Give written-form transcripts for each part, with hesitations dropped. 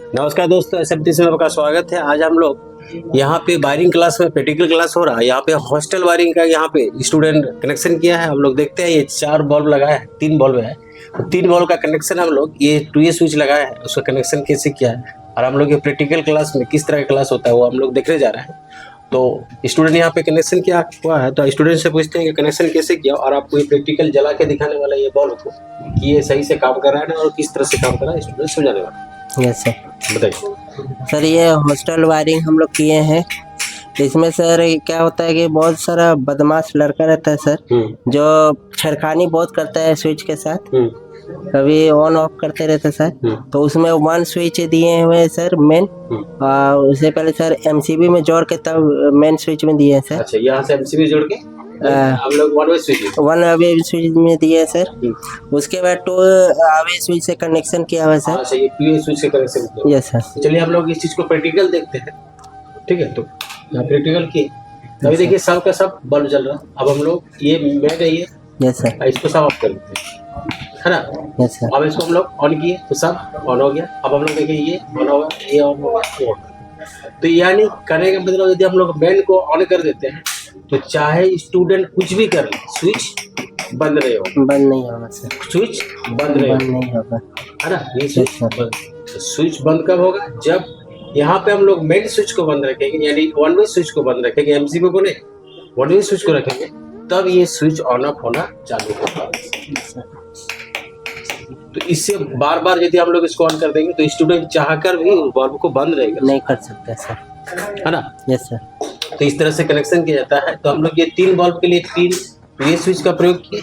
नमस्कार दोस्तों, SMTC में आपका स्वागत है। आज हम लोग यहाँ पे वायरिंग क्लास में प्रैक्टिकल क्लास हो रहा है। यहाँ पे हॉस्टल वायरिंग का यहाँ पे स्टूडेंट कनेक्शन किया है। हम लोग देखते हैं ये 4 बल्ब लगाया है, 3 बल्ब है। तो 3 बल्ब का कनेक्शन हम लोग ये 2A स्विच लगाया है, उसका कनेक्शन कैसे किया है और हम लोग ये प्रैक्टिकल क्लास में किस तरह का क्लास होता है वो हम लोग देखने जा रहे हैं। तो स्टूडेंट यहाँ पे कनेक्शन किया हुआ है, तो स्टूडेंट से पूछते हैं कि कनेक्शन कैसे किया और आपको ये प्रैक्टिकल जला के दिखाने वाला ये बल्ब को कि ये सही से काम कर रहा है ना और किस तरह से काम कर रहा है, स्टूडेंट समझाने वाला है। Yes sir. बताइए सर ये हॉस्टल वायरिंग हम लोग किए हैं। इसमें सर क्या होता है कि बहुत सारा बदमाश लड़का रहता है सर, जो छेड़खानी बहुत करता है स्विच के साथ, कभी ऑन ऑफ करते रहते सर। तो उसमें 1 स्विच दिए हुए हैं सर मेन, उससे पहले सर MCB में जोड़ के तब मेन स्विच में दिए हैं सर। अच्छा, यहाँ से MCB जोड़ के हम लोग 1 वे स्विच में दिए हैं सर। उसके बाद 2 वे स्विच से कनेक्शन किया हुआ है सर। अच्छा, ये 2A स्विच से कनेक्शन किया। Yes sir. चलिए हम लोग इस चीज को प्रैक्टिकल देखते हैं। ठीक है, तो यहाँ प्रैक्टिकल की अभी देखिए सब का सब बल्ब जल रहा है। अब हम लोग ये मेन है ये, यस सर, इसको सब ऑफ कर देते हैं, है ना। Yes sir. अब इसको हम लोग ऑन किए तो सब ऑन हो गया। अब हम लोग देखिए ये ऑन होगा, ये ऑन होगा, ये ऑन होगा। तो यानी करने का मतलब यदि हम लोग मेन को ऑन कर देते हैं तो चाहे स्टूडेंट कुछ भी कर ले, स्विच बंद नहीं होगा। बंद नहीं होगा सर, स्विच बंद नहीं होगा, है ना। ये स्विच बंद, स्विच बंद कब होगा? जब यहाँ पे हम लोग मेन स्विच को बंद रखेंगे, यानी 1 वे स्विच को बंद रखेंगे, MCB को नहीं, 1 वे स्विच को रखेंगे, तब ये स्विच ऑन ऑफ होना चालू होगा। तो इससे बार बार यदि हम लोग इसको ऑन कर देंगे तो स्टूडेंट चाहकर भी बल्ब को बंद नहीं कर सकते सर, है ना। Yes sir. तो इस तरह से कनेक्शन किया जाता है। तो हम लोग ये 3 बल्ब के लिए 3 ये स्विच का प्रयोग किए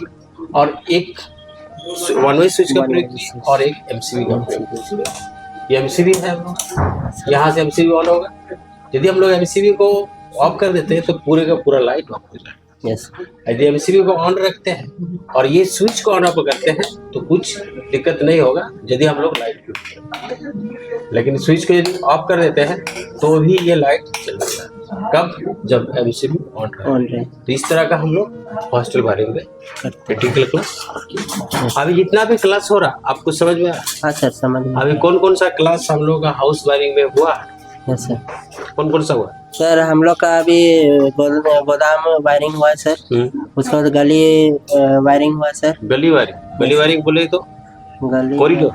और एक 1 वे स्विच का प्रयोग किए और एक MCB का प्रयोग किए। ये MCB है, यहाँ से MCB ऑन होगा। यदि हम लोग MCB को ऑफ कर देते हैं तो पूरे का पूरा लाइट ऑफ हो जाएगा। यस। यदि MCB को ऑन रखते हैं और ये स्विच को ऑन ऑफ करते हैं तो कुछ दिक्कत नहीं होगा यदि हम लोग लाइट यूज करते हैं। लेकिन स्विच को यदि ऑफ कर देते हैं तो भी ये लाइट चलता है। कब? जब MCB ऑन रहे। तो इस तरह का हम लोग हॉस्टल वायरिंग में प्रैक्टिकल क्लास। अभी जितना भी क्लास हो रहा आपको समझ में आ रहा? हाँ सर, समझ में। अभी कौन कौन सा क्लास हम लोग का हाउस वायरिंग में हुआ है? Yes sir. कौन कौन सा हुआ सर? हम लोग का अभी गोदाम वायरिंग हुआ है सर। उसके बाद गली वायरिंग हुआ सर। गली वायरिंग बोले तो गली कॉरिडोर।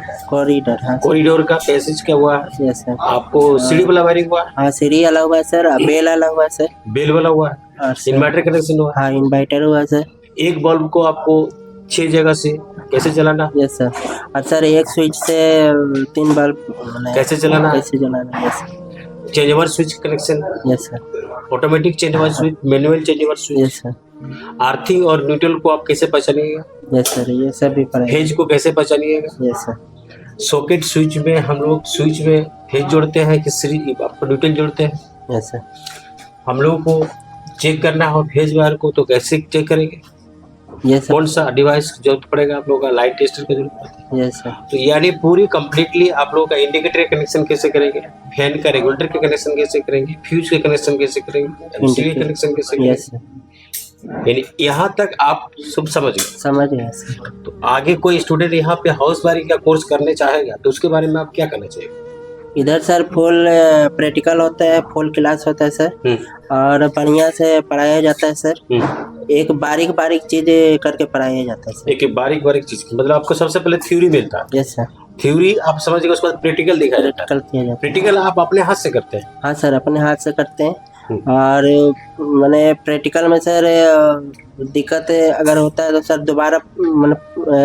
हाँ, कॉरिडोर का पैसेज क्या हुआ है? Yes sir. आपको सीढ़ी वाला वायरिंग हुआ है? हाँ, सीढ़ी अलग हुआ है सर, बेल अलग हुआ है सर, बेल वाला हुआ है, इन्वर्टर कनेक्शन हुआ है। हाँ, इन्वर्टर हुआ सर। एक बल्ब को आपको 6 जगह से कैसे चलाना? Yes sir. और सर एक स्विच से 3 बल्ब कैसे चलाना? Yes. Change over switch connection? Yes sir. Automatic change over switch, manual change over switch? Yes sir. Earthing और न्यूट्रल को आप कैसे पहचानिएगा? यस सर, ये सब भी पढ़ाएंगे। फेज को कैसे पहचानिएगा? Yes sir. सॉकेट स्विच में हम लोग स्विच में फेज जोड़ते हैं कि सीरीज आपको न्यूट्रल जोड़ते हैं? Yes sir. हम लोगों को चेक करना हो फेज वायर को तो कैसे चेक करेंगे? Yes sir. कौन सा डिवाइस जरूरत पड़ेगा आप लोगों का? लाइट टेस्टर की जरूरत पड़ती है। Yes sir. तो यानी पूरी कंप्लीटली आप लोगों का इंडिकेटर कनेक्शन कैसे करेंगे, फैन का रेगुलेटर के कनेक्शन कैसे करेंगे, फ्यूज के कनेक्शन कैसे करेंगे, MCB कनेक्शन कैसे करेंगे? Yes sir. यानी यहाँ तक आप सब समझ गए सर। तो आगे कोई स्टूडेंट यहाँ पे हाउस वायरिंग का कोर्स करने चाहेगा तो उसके बारे में आप क्या करना चाहिए? इधर सर फुल प्रैक्टिकल होता है, फुल क्लास होता है सर, और बढ़िया से पढ़ाया जाता है सर। एक बारीक चीज करके पढ़ाया जाता है सर। एक बारीक चीज मतलब आपको सबसे पहले थ्योरी मिलता है। Yes sir. थ्योरी आप समझिए, उसके बाद प्रैक्टिकल दिखाया जाता है। प्रैक्टिकल आप अपने हाथ से करते हैं? हाँ सर, अपने हाथ से करते हैं। और मैंने प्रैक्टिकल में सर दिक्कत अगर होता है तो सर दोबारा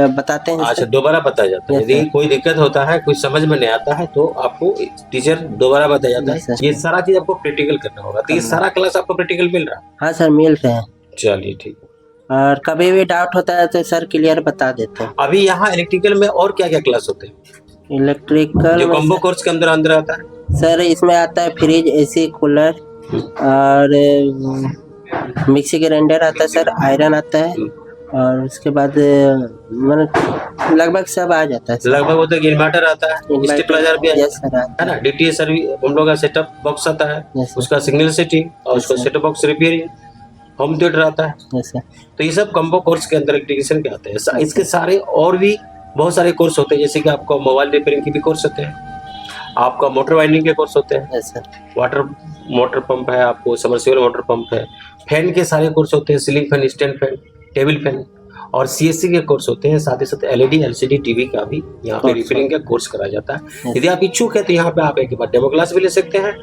बताते हैं। अच्छा, दोबारा बताया जाता है। यदि कोई दिक्कत होता है, कुछ समझ में नहीं आता है तो आपको टीचर दोबारा बताया जाता है। ये सारा चीज आपको प्रैक्टिकल करना होगा। तो ये सारा क्लास आपको प्रैक्टिकल मिल रहा है? हाँ सर, मिल रहे हैं। चलिए ठीक है। और कभी भी डाउट होता है तो सर क्लियर बता देते हैं। अभी यहाँ इलेक्ट्रिकल में और क्या क्या क्लास होते हैं? इलेक्ट्रिकल जो कॉम्बो कोर्स के अंदर आता है सर, इसमें आता है फ्रिज, AC, कूलर और मिक्सी ग्राइंडर आता है सर, आयरन आता है, और उसके बाद लगभग सब आ जाता है। लगभग होता है। इन्वर्टर आता है, स्टेबलाइजर भी यस सर, है ना। DTS सर्विस हम लोग का सेटअप बॉक्स आता है, उसका सिग्नल सेटिंग और उसका setup box repairing, home theatre आता है। Yes sir. तो ये सब कॉम्बो कोर्स के अंदर इंटीग्रेशन के आते हैं। इसके सारे और भी बहुत सारे कोर्स होते हैं, जैसे कि आपको मोबाइल रिपेयरिंग के भी कोर्स होते हैं, आपका मोटर वाइंडिंग के कोर्स होते हैं, है सर। वाटर मोटर पंप है, आपको सबमर्सिबल मोटर पंप है, फैन के सारे कोर्स होते हैं, ceiling fan, stand fan, table fan, और सीएससी के कोर्स होते हैं। साथ ही साथ एलईडी एलसीडी टीवी का भी यहाँ पे रिपेयरिंग का कोर्स कराया जाता है। यदि आप इच्छुक है तो यहाँ पे आप एक बार डेमो क्लास भी ले सकते हैं।